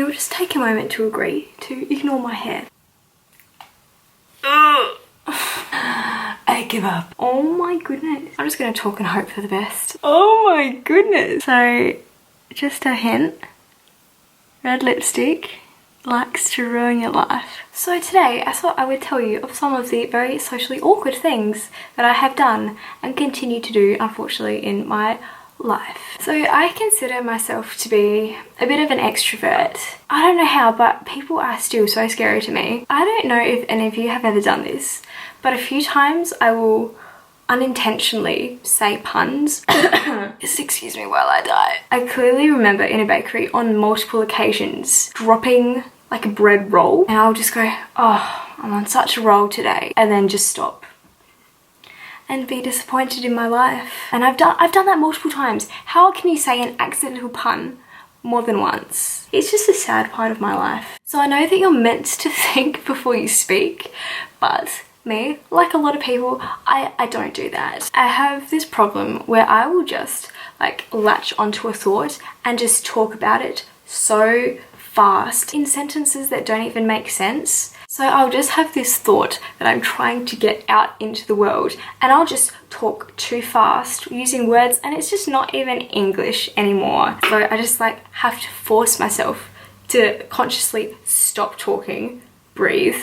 we'll just take a moment to agree to ignore my hair. I give up. Oh my goodness. I'm just gonna talk and hope for the best. Oh my goodness. So, just a hint. Red lipstick likes to ruin your life. So today I thought I would tell you of some of the very socially awkward things that I have done and continue to do, unfortunately, in my life. So I consider myself to be a bit of an extrovert. I don't know how, but people are still so scary to me. I don't know if any of you have ever done this, but a few times I will unintentionally say puns. Just excuse me while I die. I clearly remember in a bakery on multiple occasions dropping like a bread roll, and I'll just go, oh, I'm on such a roll today, and then just stop and be disappointed in my life. And I've done that multiple times. How can you say an accidental pun more than once? It's just a sad part of my life. So I know that you're meant to think before you speak, but me, like a lot of people, I don't do that. I have this problem where I will just like latch onto a thought and just talk about it so fast in sentences that don't even make sense. So I'll just have this thought that I'm trying to get out into the world, and I'll just talk too fast using words, and it's just not even English anymore. So I just like have to force myself to consciously stop talking, breathe,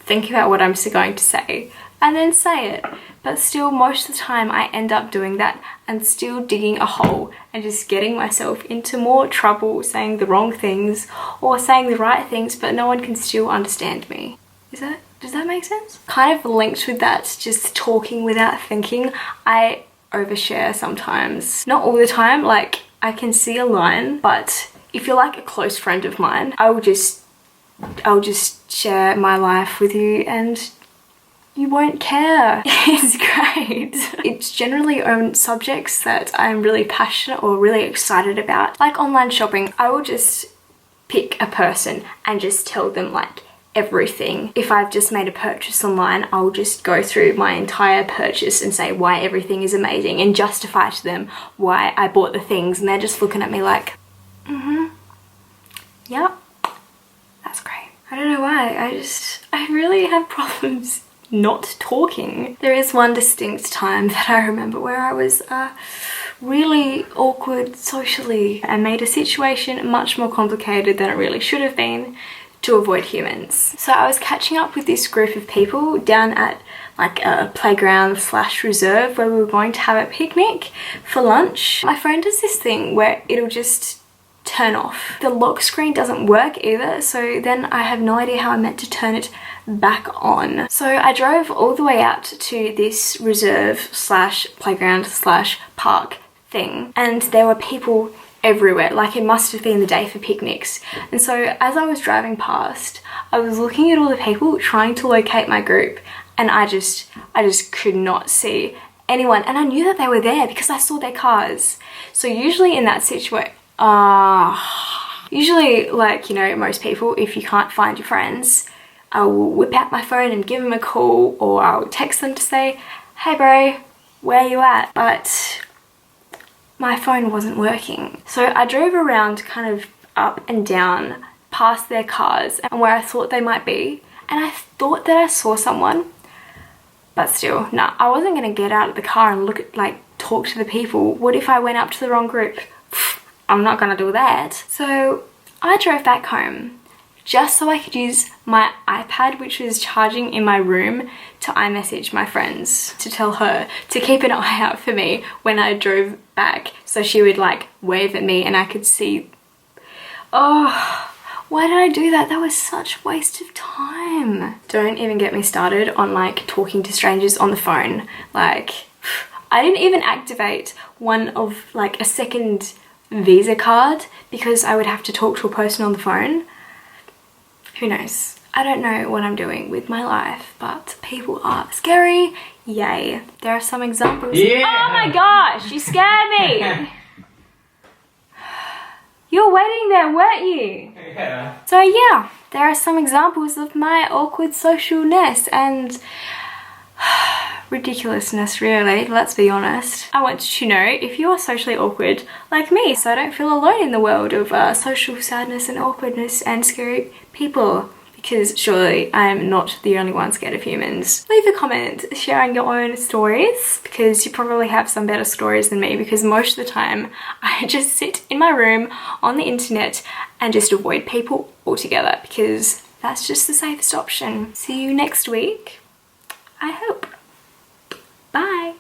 think about what I'm going to say, and then say it. But still, most of the time I end up doing that and still digging a hole and just getting myself into more trouble, saying the wrong things or saying the right things, but no one can still understand me. Does that make sense? Kind of linked with that, just talking without thinking, I overshare sometimes. Not all the time, like I can see a line, but if you're like a close friend of mine, I'll just share my life with you and you won't care. It's great. It's generally on subjects that I'm really passionate or really excited about. Like online shopping, I will just pick a person and just tell them like everything. If I've just made a purchase online, I'll just go through my entire purchase and say why everything is amazing and justify to them why I bought the things, and they're just looking at me like, yep, that's great. I don't know why, I really have problems not talking. There is one distinct time that I remember where I was really awkward socially and made a situation much more complicated than it really should have been to avoid humans. So I was catching up with this group of people down at like a playground / reserve where we were going to have a picnic for lunch. My friend does this thing where it'll just turn off. The lock screen doesn't work either, so then I have no idea how I'm meant to turn it back on. So I drove all the way out to this reserve / playground / park thing, and there were people everywhere, like it must have been the day for picnics. And so as I was driving past, I was looking at all the people trying to locate my group, and I just could not see anyone, and I knew that they were there because I saw their cars. So usually in that situation, usually, like, you know, most people, if you can't find your friends, I will whip out my phone and give them a call, or I'll text them to say, hey bro, where you at? But my phone wasn't working. So I drove around kind of up and down past their cars and where I thought they might be, and I thought that I saw someone, but still, no, I wasn't gonna get out of the car and look at, like, talk to the people. What if I went up to the wrong group? I'm not gonna do that. So I drove back home just so I could use my iPad, which was charging in my room, to iMessage my friends to tell her to keep an eye out for me when I drove back, so she would like wave at me and I could see. Oh, why did I do that? That was such a waste of time. Don't even get me started on like talking to strangers on the phone. Like, I didn't even activate one of like a second Visa card because I would have to talk to a person on the phone. Who knows? I don't know what I'm doing with my life, but people are scary. Yay. There are some examples. Yeah. Oh my gosh, you scared me. You were waiting there, weren't you? Yeah. So yeah, there are some examples of my awkward socialness, and ridiculousness, really, let's be honest. I want you to know if you are socially awkward like me, so I don't feel alone in the world of social sadness and awkwardness and scary people, because surely I'm not the only one scared of humans. Leave a comment sharing your own stories, because you probably have some better stories than me, because most of the time I just sit in my room on the internet and just avoid people altogether, because that's just the safest option. See you next week, I hope. Bye.